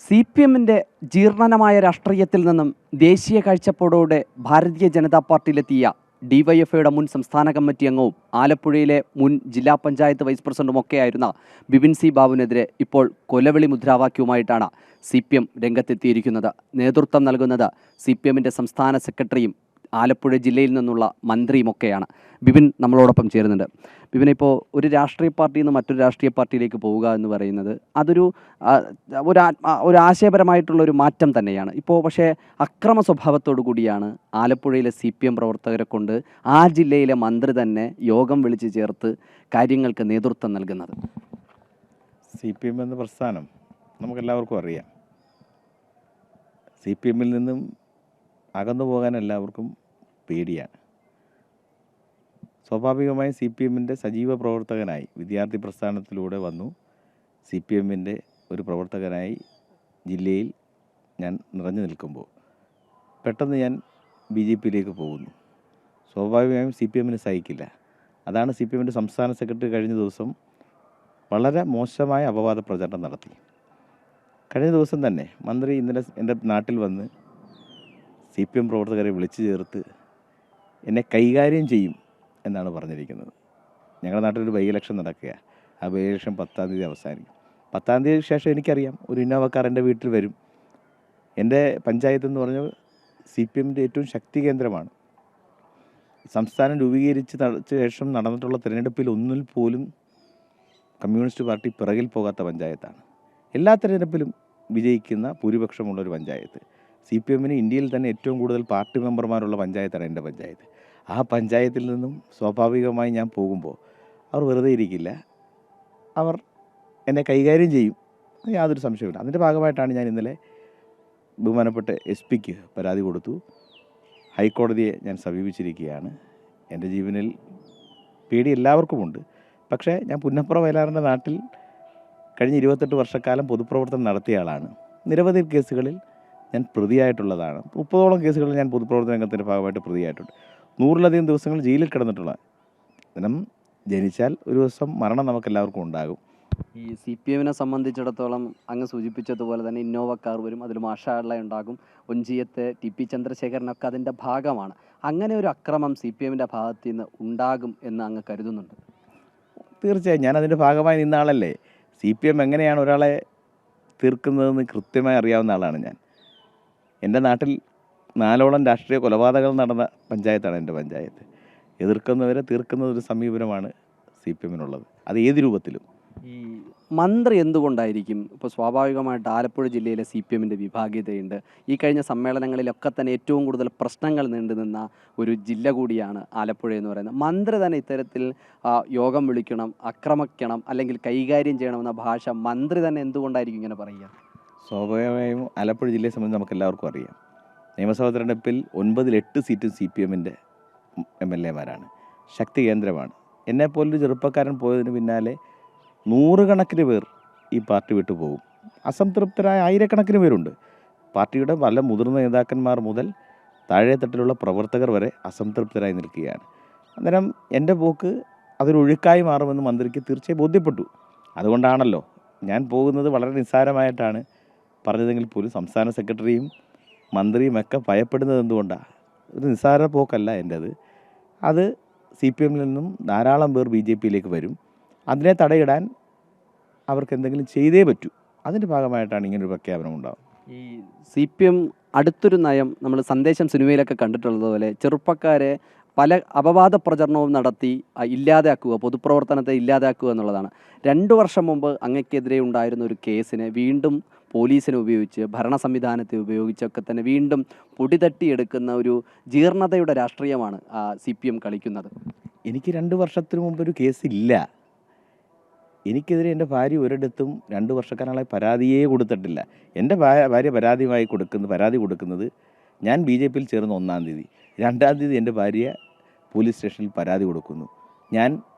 CPMന്റെ ജീർണനമായ രാഷ്ട്രീയത്തിൽ നിന്നും ദേശീയ കാഴ്ചപ്പാടോടെ ഭാരതീയ ജനതാ പാർട്ടിയിലെത്തിയ ഡിവൈഎഫ്ഐയുടെ മുൻ സംസ്ഥാന കമ്മിറ്റി അംഗവും ആലപ്പുഴയിലെ മുൻ ജില്ലാ പഞ്ചായത്ത് വൈസ് പ്രസിഡന്റുമൊക്കെയായിരുന്ന ബിപിൻ സി ബാബുവിനെതിരെ ഇപ്പോൾ കൊലവിളി മുദ്രാവാക്യവുമായിട്ടാണ് CPM രംഗത്തെത്തിയിരിക്കുന്നത്. നേതൃത്വം നൽകുന്നത് CPMന്റെ സംസ്ഥാന സെക്രട്ടറിയും ആലപ്പുഴ ജില്ലയിൽ നിന്നുള്ള മന്ത്രിയുമൊക്കെയാണ്. ബിപിൻ നമ്മളോടൊപ്പം ചേരുന്നുണ്ട്. ബിപിൻ, ഇപ്പോൾ ഒരു രാഷ്ട്രീയ പാർട്ടിയിൽ നിന്ന് മറ്റൊരു രാഷ്ട്രീയ പാർട്ടിയിലേക്ക് പോവുക എന്ന് പറയുന്നത് അതൊരു ഒരു ആശയപരമായിട്ടുള്ളൊരു മാറ്റം തന്നെയാണ്. ഇപ്പോൾ പക്ഷേ അക്രമ സ്വഭാവത്തോടു കൂടിയാണ് ആലപ്പുഴയിലെ CPM പ്രവർത്തകരെ കൊണ്ട് ആ ജില്ലയിലെ മന്ത്രി തന്നെ യോഗം വിളിച്ചു ചേർത്ത് കാര്യങ്ങൾക്ക് നേതൃത്വം നൽകുന്നത്. CPM എന്ന പ്രസ്ഥാനം നമുക്കെല്ലാവർക്കും അറിയാം. CPMൽ നിന്നും അകന്നു പോകാൻ എല്ലാവർക്കും പേടിയാണ്. സ്വാഭാവികമായും CPMൻ്റെ സജീവ പ്രവർത്തകനായി വിദ്യാർത്ഥി പ്രസ്ഥാനത്തിലൂടെ വന്നു CPMൻ്റെ ഒരു പ്രവർത്തകനായി ജില്ലയിൽ ഞാൻ നിറഞ്ഞു നിൽക്കുമ്പോൾ പെട്ടെന്ന് ഞാൻ BJPയിലേക്ക് പോകുന്നു. സ്വാഭാവികമായും CPMന് സഹിക്കില്ല. അതാണ് CPMൻ്റെ സംസ്ഥാന സെക്രട്ടറി കഴിഞ്ഞ ദിവസം വളരെ മോശമായ അപവാദ പ്രചരണം നടത്തി. കഴിഞ്ഞ ദിവസം തന്നെ മന്ത്രി ഇന്നലെ എൻ്റെ നാട്ടിൽ വന്ന് CPM പ്രവർത്തകരെ വിളിച്ചു ചേർത്ത് എന്നെ കൈകാര്യം ചെയ്യും എന്നാണ് പറഞ്ഞിരിക്കുന്നത്. ഞങ്ങളുടെ നാട്ടിലൊരു ബൈ ഇലക്ഷൻ നടക്കുക. ആ ബൈ ഇലക്ഷൻ 10-ാം തീയതി അവസാനിക്കും. 10-ാം തീയതിക്ക് ശേഷം എനിക്കറിയാം ഒരു ഇന്നോവ കാർ എൻ്റെ വീട്ടിൽ വരും. എൻ്റെ പഞ്ചായത്ത് എന്ന് പറഞ്ഞാൽ CPMൻ്റെ ഏറ്റവും ശക്തി കേന്ദ്രമാണ്. സംസ്ഥാനം രൂപീകരിച്ച് ശേഷം നടന്നിട്ടുള്ള തിരഞ്ഞെടുപ്പിൽ ഒന്നിൽ പോലും കമ്മ്യൂണിസ്റ്റ് പാർട്ടി പിറകിൽ പോകാത്ത പഞ്ചായത്താണ്. എല്ലാ തിരഞ്ഞെടുപ്പിലും വിജയിക്കുന്ന ഭൂരിപക്ഷമുള്ളൊരു പഞ്ചായത്ത്. CPMന് ഇന്ത്യയിൽ തന്നെ ഏറ്റവും കൂടുതൽ പാർട്ടി മെമ്പർമാരുള്ള പഞ്ചായത്താണ് എൻ്റെ പഞ്ചായത്ത്. ആ പഞ്ചായത്തിൽ നിന്നും സ്വാഭാവികമായി ഞാൻ പോകുമ്പോൾ അവർ വെറുതെ ഇരിക്കില്ല. അവർ എന്നെ കൈകാര്യം ചെയ്യും, യാതൊരു സംശയമില്ല. അതിൻ്റെ ഭാഗമായിട്ടാണ് ഞാൻ ഇന്നലെ ബഹുമാനപ്പെട്ട SP പരാതി കൊടുത്തു. ഹൈക്കോടതിയെ ഞാൻ സമീപിച്ചിരിക്കുകയാണ്. എൻ്റെ ജീവനിൽ പേടി എല്ലാവർക്കുമുണ്ട്. പക്ഷേ ഞാൻ പുന്നപ്ര വയലാറിൻ്റെ നാട്ടിൽ കഴിഞ്ഞ 28 വർഷക്കാലം പൊതുപ്രവർത്തനം നടത്തിയ ആളാണ്. നിരവധി കേസുകളിൽ ഞാൻ പ്രതിയായിട്ടുള്ളതാണ്. 30ഓളം കേസുകളിൽ ഞാൻ പൊതുപ്രവർത്തന രംഗത്തിൻ്റെ ഭാഗമായിട്ട് പ്രതിയായിട്ടുണ്ട്. 100-ലധികം ദിവസങ്ങൾ ജയിലിൽ കിടന്നിട്ടുള്ള ദിനം. ജനിച്ചാൽ ഒരു ദിവസം മരണം നമുക്കെല്ലാവർക്കും ഉണ്ടാകും. ഈ CPMനെ സംബന്ധിച്ചിടത്തോളം അങ്ങ് സൂചിപ്പിച്ചതുപോലെ തന്നെ ഇന്നോവ കാർ വരും, അതിൽ മാഷാള്ള ഉണ്ടാകും, ഒഞ്ചിയത്തെ TP ചന്ദ്രശേഖരനൊക്കെ അതിൻ്റെ ഭാഗമാണ്. അങ്ങനെ ഒരു അക്രമം CPMൻ്റെ ഭാഗത്ത് നിന്ന് ഉണ്ടാകും എന്ന് അങ്ങ് കരുതുന്നുണ്ട്? തീർച്ചയായും ഞാൻ അതിൻ്റെ ഭാഗമായി നിന്ന ആളല്ലേ. CPM എങ്ങനെയാണ് ഒരാളെ തീർക്കുന്നതെന്ന് കൃത്യമായി അറിയാവുന്ന ആളാണ് ഞാൻ. എൻ്റെ നാട്ടിൽ 4ഓളം രാഷ്ട്രീയ കൊലപാതകങ്ങൾ നടന്ന പഞ്ചായത്താണ് എൻ്റെ പഞ്ചായത്ത്. എതിർക്കുന്നവരെ തീർക്കുന്ന ഒരു സമീപനമാണ് CPMനുള്ളത്, അത് ഏത് രൂപത്തിലും. ഈ മന്ത്രി എന്തുകൊണ്ടായിരിക്കും ഇപ്പോൾ സ്വാഭാവികമായിട്ട് ആലപ്പുഴ ജില്ലയിലെ CPMൻ്റെ വിഭാഗീയതയുണ്ട്. ഈ കഴിഞ്ഞ സമ്മേളനങ്ങളിലൊക്കെ തന്നെ ഏറ്റവും കൂടുതൽ പ്രശ്നങ്ങൾ നീണ്ടു നിന്ന ഒരു ജില്ല കൂടിയാണ് ആലപ്പുഴ എന്ന് പറയുന്നത്. മന്ത്രി തന്നെ ഇത്തരത്തിൽ യോഗം വിളിക്കണം, ആക്രമിക്കണം, അല്ലെങ്കിൽ കൈകാര്യം ചെയ്യണമെന്ന ഭാഷ മന്ത്രി തന്നെ എന്തുകൊണ്ടായിരിക്കും ഇങ്ങനെ പറയുക? സ്വാഭാവികമായും ആലപ്പുഴ ജില്ലയെ സംബന്ധിച്ച് നമുക്ക് എല്ലാവർക്കും അറിയാം. നിയമസഭാ തെരഞ്ഞെടുപ്പിൽ 9-ൽ 8 സീറ്റും CPMൻ്റെ MLAമാരാണ്. ശക്തി കേന്ദ്രമാണ്. എന്നെപ്പോലൊരു ചെറുപ്പക്കാരൻ പോയതിന് പിന്നാലെ നൂറുകണക്കിന് പേർ ഈ പാർട്ടി വിട്ടു പോകും. അസംതൃപ്തരായ ആയിരക്കണക്കിന് പേരുണ്ട്. പാർട്ടിയുടെ പല മുതിർന്ന നേതാക്കന്മാർ മുതൽ താഴെത്തട്ടിലുള്ള പ്രവർത്തകർ വരെ അസംതൃപ്തരായി നിൽക്കുകയാണ്. അന്നേരം എൻ്റെ പോക്ക് അതൊരൊഴുക്കായി മാറുമെന്ന് മന്ത്രിക്ക് തീർച്ചയായും ബോധ്യപ്പെട്ടു. അതുകൊണ്ടാണല്ലോ ഞാൻ പോകുന്നത് വളരെ നിസ്സാരമായിട്ടാണ് പറഞ്ഞതെങ്കിൽ പോലും സംസ്ഥാന സെക്രട്ടറിയും മന്ത്രിയുമൊക്കെ ഭയപ്പെടുന്നത് എന്തുകൊണ്ടാണ്? ഒരു നിസ്സാര പോക്കല്ല എൻ്റേത്. അത് CPMൽ നിന്നും ധാരാളം പേർ BJPയിലേക്ക് വരും. അതിനെ തടയിടാൻ അവർക്ക് എന്തെങ്കിലും ചെയ്തേ പറ്റൂ. അതിൻ്റെ ഭാഗമായിട്ടാണ് ഇങ്ങനൊരു പ്രഖ്യാപനം ഉണ്ടാകും. ഈ CPM അടുത്തൊരു നയം നമ്മൾ സന്ദേശം സിനിമയിലൊക്കെ കണ്ടിട്ടുള്ളതുപോലെ ചെറുപ്പക്കാരെ പല അപവാദ പ്രചരണവും നടത്തി ഇല്ലാതാക്കുക, പൊതുപ്രവർത്തനത്തെ ഇല്ലാതാക്കുക എന്നുള്ളതാണ്. 2 വർഷം മുമ്പ് അങ്ങക്കെതിരെ ഉണ്ടായിരുന്ന ഒരു കേസിനെ വീണ്ടും പോലീസിനെ ഉപയോഗിച്ച്, ഭരണ സംവിധാനത്തെ ഉപയോഗിച്ചൊക്കെ തന്നെ വീണ്ടും പൊടി തട്ടിയെടുക്കുന്ന ഒരു ജീർണതയുടെ രാഷ്ട്രീയമാണ് CPM കളിക്കുന്നത്. എനിക്ക് 2 വർഷത്തിന് മുമ്പൊരു കേസില്ല. എനിക്കെതിരെ എൻ്റെ ഭാര്യ ഒരിടത്തും 2 വർഷക്കാലങ്ങളായി പരാതിയേ കൊടുത്തിട്ടില്ല. എൻ്റെ ഭാര്യ പരാതി കൊടുക്കുന്നത് ഞാൻ BJPയിൽ ചേർന്ന 1-ാം തീയതി. 2-ാം തീയതി എൻ്റെ ഭാര്യ പോലീസ് സ്റ്റേഷനിൽ പരാതി കൊടുക്കുന്നു. ഞാൻ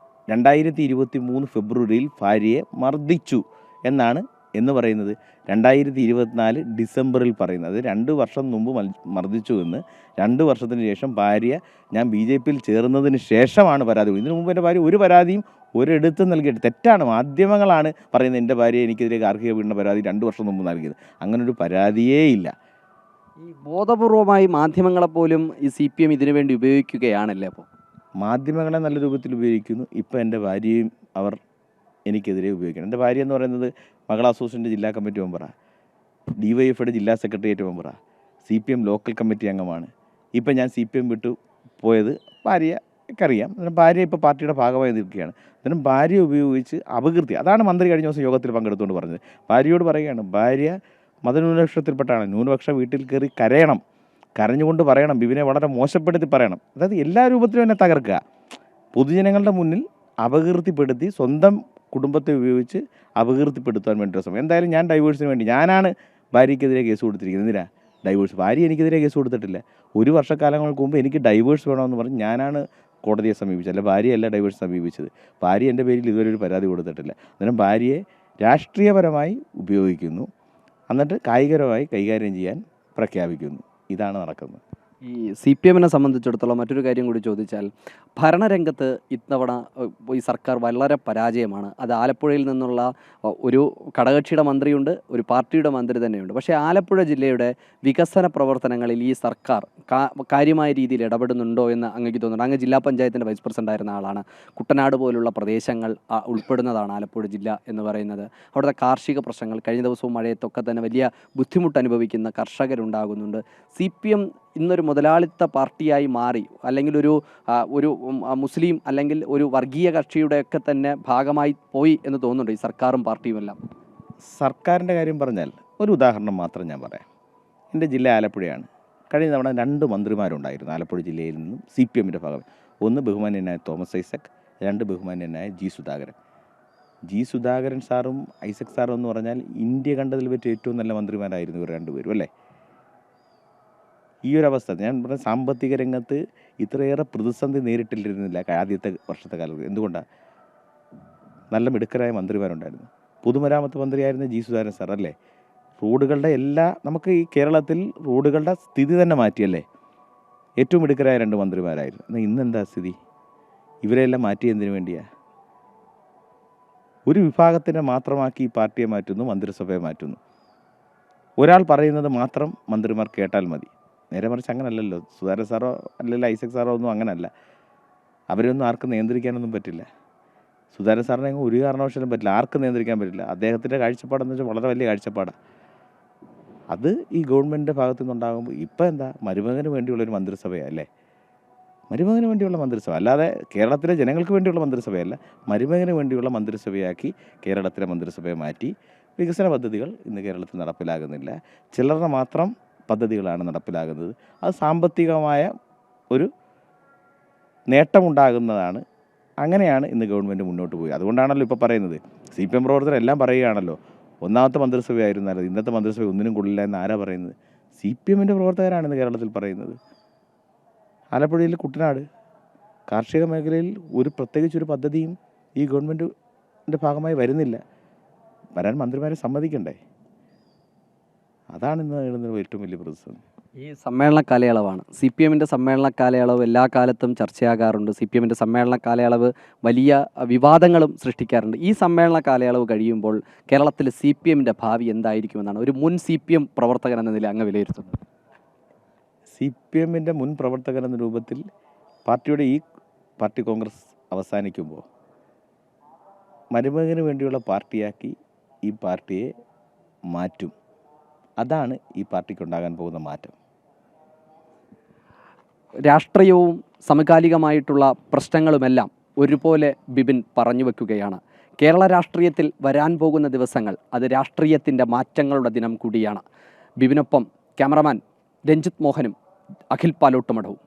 2023 ഫെബ്രുവരിയിൽ ഭാര്യയെ മർദ്ദിച്ചു എന്ന് പറയുന്നത് 2024 ഡിസംബറിൽ പറയുന്നത്. 2 വർഷം മുമ്പ് മർദ്ദിച്ചു എന്ന് 2 വർഷത്തിന് ശേഷം ഭാര്യ ഞാൻ BJPയിൽ ചേർന്നതിന് ശേഷമാണ് പരാതി. ഇതിനു മുമ്പ് എൻ്റെ ഭാര്യ ഒരു പരാതിയും ഒരിടത്തും നൽകിയിട്ട് തെറ്റാണ്. മാധ്യമങ്ങളാണ് പറയുന്നത് എൻ്റെ ഭാര്യ എനിക്കെതിരെ ഗാർഹിക പീഡന പരാതി 2 വർഷം മുമ്പ് നൽകിയത്. അങ്ങനൊരു പരാതിയേ ഇല്ല. ഈ ബോധപൂർവമായി മാധ്യമങ്ങളെപ്പോലും ഈ CPM ഇതിനു വേണ്ടി ഉപയോഗിക്കുകയാണല്ലേ അപ്പോൾ? മാധ്യമങ്ങളെ നല്ല രൂപത്തിൽ ഉപയോഗിക്കുന്നു. ഇപ്പോൾ എൻ്റെ ഭാര്യയും അവർ എനിക്കെതിരെ ഉപയോഗിക്കണം. എൻ്റെ ഭാര്യ എന്ന് പറയുന്നത് മഹിളാ അസോസിയേഷൻ്റെ ജില്ലാ കമ്മിറ്റി മെമ്പറാണ്, DYFയുടെ ജില്ലാ സെക്രട്ടേറിയറ്റ് മെമ്പറാണ്, CPM ലോക്കൽ കമ്മിറ്റി അംഗമാണ്. ഇപ്പം ഞാൻ CPM വിട്ടു പോയത് ഭാര്യയ്ക്കറിയാം. അന്നേരം ഭാര്യ ഇപ്പോൾ പാർട്ടിയുടെ ഭാഗമായി നിൽക്കുകയാണ്. അന്നേരം ഭാര്യ ഉപയോഗിച്ച് അപകീർത്തി, അതാണ് മന്ത്രി കഴിഞ്ഞ ദിവസം യോഗത്തിൽ പങ്കെടുത്തുകൊണ്ട് പറഞ്ഞത്. ഭാര്യയോട് പറയുകയാണ്, ഭാര്യ മതന്യൂനപക്ഷത്തിൽപ്പെട്ടാണ്, ന്യൂനപക്ഷ വീട്ടിൽ കയറി കരയണം, കരഞ്ഞുകൊണ്ട് പറയണം, ബിബിനെ വളരെ മോശപ്പെടുത്തി പറയണം. അതായത് എല്ലാ രൂപത്തിലും എന്നെ തകർക്കുക, പൊതുജനങ്ങളുടെ മുന്നിൽ അപകീർത്തിപ്പെടുത്തി, സ്വന്തം കുടുംബത്തെ ഉപയോഗിച്ച് അപകീർത്തിപ്പെടുത്താൻ വേണ്ടിയുള്ള ശ്രമം. എന്തായാലും ഞാൻ ഡൈവേഴ്സിന് വേണ്ടി ഞാനാണ് ഭാര്യയ്ക്കെതിരെ കേസ് കൊടുത്തിരിക്കുന്നത്. എന്തിനാ ഡൈവേഴ്സ്? ഭാര്യ എനിക്കെതിരെ കേസ് കൊടുത്തിട്ടില്ല. 1 വർഷക്കാലങ്ങൾക്ക് മുമ്പ് എനിക്ക് ഡൈവേഴ്സ് വേണമെന്ന് പറഞ്ഞ് ഞാനാണ് കോടതിയെ സമീപിച്ചത്, അല്ല ഭാര്യയല്ല ഡൈവേഴ്സ് സമീപിച്ചത്. ഭാര്യ എൻ്റെ പേരിൽ ഇതുവരെ ഒരു പരാതി കൊടുത്തിട്ടില്ല. അന്നേരം ഭാര്യയെ രാഷ്ട്രീയപരമായി ഉപയോഗിക്കുന്നു, എന്നിട്ട് കായികപരമായി കൈകാര്യം ചെയ്യാൻ പ്രഖ്യാപിക്കുന്നു. ഇതാണ് നടക്കുന്നത്. ഈ CPMനെ സംബന്ധിച്ചിടത്തോളം മറ്റൊരു കാര്യം കൂടി ചോദിച്ചാൽ, ഭരണരംഗത്ത് ഇത്തവണ ഈ സർക്കാർ വളരെ പരാജയമാണ്. അത് ആലപ്പുഴയിൽ നിന്നുള്ള ഒരു ഘടകകക്ഷിയുടെ മന്ത്രിയുണ്ട്, ഒരു പാർട്ടിയുടെ മന്ത്രി തന്നെയുണ്ട്. പക്ഷേ ആലപ്പുഴ ജില്ലയുടെ വികസന പ്രവർത്തനങ്ങളിൽ ഈ സർക്കാർ കാര്യമായ രീതിയിൽ ഇടപെടുന്നുണ്ടോ എന്ന് അങ്ങേക്ക് തോന്നുന്നുണ്ട്? അങ്ങ് ജില്ലാ പഞ്ചായത്തിൻ്റെ വൈസ് പ്രസിഡന്റ് ആയിരുന്ന ആളാണ്. കുട്ടനാട് പോലുള്ള പ്രദേശങ്ങൾ ഉൾപ്പെടുന്നതാണ് ആലപ്പുഴ ജില്ല എന്ന് പറയുന്നത്. അവിടുത്തെ കാർഷിക പ്രശ്നങ്ങൾ, കഴിഞ്ഞ ദിവസവും മഴയത്തൊക്കെ തന്നെ വലിയ ബുദ്ധിമുട്ട് അനുഭവിക്കുന്ന കർഷകരുണ്ടാകുന്നുണ്ട്. CPM ഇന്നൊരു മുതലാളിത്ത പാർട്ടിയായി മാറി, അല്ലെങ്കിൽ ഒരു മുസ്ലിം അല്ലെങ്കിൽ ഒരു വർഗീയ കക്ഷിയുടെയൊക്കെ തന്നെ ഭാഗമായി പോയി എന്ന് തോന്നുന്നുണ്ട് ഈ സർക്കാരും പാർട്ടിയുമെല്ലാം. സർക്കാരിൻ്റെ കാര്യം പറഞ്ഞാൽ ഒരു ഉദാഹരണം മാത്രം ഞാൻ പറയാം. എൻ്റെ ജില്ല ആലപ്പുഴയാണ്. കഴിഞ്ഞ തവണ 2 മന്ത്രിമാരുണ്ടായിരുന്നു ആലപ്പുഴ ജില്ലയിൽ നിന്നും CPMൻ്റെ ഭാഗം. ഒന്ന് ബഹുമാന്യനായ തോമസ് ഐസക്, 2 ബഹുമാന്യനായ സുധാകരൻ. സുധാകരൻ സാറും ഐസക് സാറും എന്ന് പറഞ്ഞാൽ ഇന്ത്യ കണ്ടതിൽ വെച്ച് ഏറ്റവും നല്ല മന്ത്രിമാരായിരുന്നു ഇവർ 2 പേരും, അല്ലേ? ഈ ഒരു അവസ്ഥ ഞാൻ പറഞ്ഞ സാമ്പത്തിക രംഗത്ത് ഇത്രയേറെ പ്രതിസന്ധി നേരിട്ടിരുന്നില്ല ആദ്യത്തെ വർഷത്തെ കാലത്ത്. എന്തുകൊണ്ടാണ്? നല്ല മിടുക്കരായ മന്ത്രിമാരുണ്ടായിരുന്നു. പൊതുമരാമത്ത് മന്ത്രിയായിരുന്ന സുധാകരൻ സാർ, അല്ലേ? റോഡുകളുടെ നമുക്ക് ഈ കേരളത്തിൽ റോഡുകളുടെ സ്ഥിതി തന്നെ മാറ്റിയല്ലേ? ഏറ്റവും മിടുക്കരായ 2 മന്ത്രിമാരായിരുന്നു. എന്നാൽ ഇന്നെന്താ സ്ഥിതി? ഇവരെല്ലാം മാറ്റി എന്തിനു വേണ്ടിയാണ്? ഒരു വിഭാഗത്തിനെ മാത്രമാക്കി ഈ പാർട്ടിയെ മാറ്റുന്നു, മന്ത്രിസഭയെ മാറ്റുന്നു. ഒരാൾ പറയുന്നത് മാത്രം മന്ത്രിമാർ കേട്ടാൽ മതി. നേരെ മറിച്ച് അങ്ങനല്ലല്ലോ. സുധാകരൻ സാറോ അല്ലെങ്കിൽ ഐസക് സാറോ ഒന്നും അങ്ങനല്ല. അവരൊന്നും ആർക്കും നിയന്ത്രിക്കാനൊന്നും പറ്റില്ല. സുധാകരൻ സാറിനെ ഒരു കാരണവശാലും പറ്റില്ല, ആർക്കും നിയന്ത്രിക്കാൻ പറ്റില്ല. അദ്ദേഹത്തിൻ്റെ കാഴ്ചപ്പാടെന്ന് വെച്ചാൽ വളരെ വലിയ കാഴ്ചപ്പാടാണ്. അത് ഈ ഗവൺമെൻറ്റിൻ്റെ ഭാഗത്തു നിന്നുണ്ടാകുമ്പോൾ ഇപ്പം എന്താ, മരുമകന് വേണ്ടിയുള്ളൊരു മന്ത്രിസഭയാണ്, അല്ലേ? മരുമകന് വേണ്ടിയുള്ള മന്ത്രിസഭ, അല്ലാതെ കേരളത്തിലെ ജനങ്ങൾക്ക് വേണ്ടിയുള്ള മന്ത്രിസഭയല്ല, മരുമകന് വേണ്ടിയുള്ള മന്ത്രിസഭയാക്കി കേരളത്തിലെ മന്ത്രിസഭയെ മാറ്റി. വികസന പദ്ധതികൾ ഇന്ന് കേരളത്തിൽ നടപ്പിലാകുന്നില്ല, ചിലരുടെ മാത്രം പദ്ധതികളാണ് നടപ്പിലാകുന്നത്. അത് സാമ്പത്തികമായ ഒരു നേട്ടമുണ്ടാകുന്നതാണ്. അങ്ങനെയാണ് ഇന്ന് ഗവൺമെൻറ് മുന്നോട്ട് പോയി. അതുകൊണ്ടാണല്ലോ ഇപ്പോൾ പറയുന്നത്, CPM പ്രവർത്തകരെല്ലാം പറയുകയാണല്ലോ, ഒന്നാമത്തെ മന്ത്രിസഭയായിരുന്നാലും ഇന്നത്തെ മന്ത്രിസഭ ഒന്നിനും കൊള്ളില്ല എന്ന് ആരാ പറയുന്നത്? CPMൻ്റെ പ്രവർത്തകരാണ് ഇന്ന് കേരളത്തിൽ പറയുന്നത്. ആലപ്പുഴയിൽ കുട്ടനാട് കാർഷിക മേഖലയിൽ പ്രത്യേകിച്ചൊരു പദ്ധതിയും ഈ ഗവൺമെൻറ്റിൻ്റെ ഭാഗമായി വരുന്നില്ല. വരാൻ മന്ത്രിമാരെ സമ്മതിക്കണ്ടേ? അതാണ് ഇന്ന് നേരിടുന്ന ഏറ്റവും വലിയ പ്രതിസന്ധി. ഈ സമ്മേളന കാലയളവാണ്. CPMൻ്റെ സമ്മേളന കാലയളവ് എല്ലാ കാലത്തും ചർച്ചയാകാറുണ്ട്. CPMൻ്റെ സമ്മേളന കാലയളവ് വലിയ വിവാദങ്ങളും സൃഷ്ടിക്കാറുണ്ട്. ഈ സമ്മേളന കാലയളവ് കഴിയുമ്പോൾ കേരളത്തിൽ CPMൻ്റെ ഭാവി എന്തായിരിക്കുമെന്നാണ് ഒരു മുൻ CPM പ്രവർത്തകൻ എന്ന നിലയിൽ അങ്ങ് വിലയിരുത്തുന്നത്? CPMൻ്റെ മുൻ പ്രവർത്തകൻ എന്ന രൂപത്തിൽ പാർട്ടിയുടെ ഈ പാർട്ടി കോൺഗ്രസ് അവസാനിക്കുമ്പോൾ മരുമകന് വേണ്ടിയുള്ള പാർട്ടിയാക്കി ഈ പാർട്ടിയെ മാറ്റും. അതാണ് ഈ പാർട്ടിക്കുണ്ടാകാൻ പോകുന്ന മാറ്റം. രാഷ്ട്രീയവും സമകാലികമായിട്ടുള്ള പ്രശ്നങ്ങളുമെല്ലാം ഒരുപോലെ ബിബിൻ പറഞ്ഞു വെക്കുകയാണ്. കേരള രാഷ്ട്രീയത്തിൽ വരാൻ പോകുന്ന ദിവസങ്ങൾ അത് രാഷ്ട്രീയത്തിൻ്റെ മാറ്റങ്ങളുടെ ദിനം കൂടിയാണ്. ബിബിനൊപ്പം ക്യാമറമാൻ രഞ്ജിത്ത് മോഹനും അഖിൽ പാലോട്ടുമഠവും.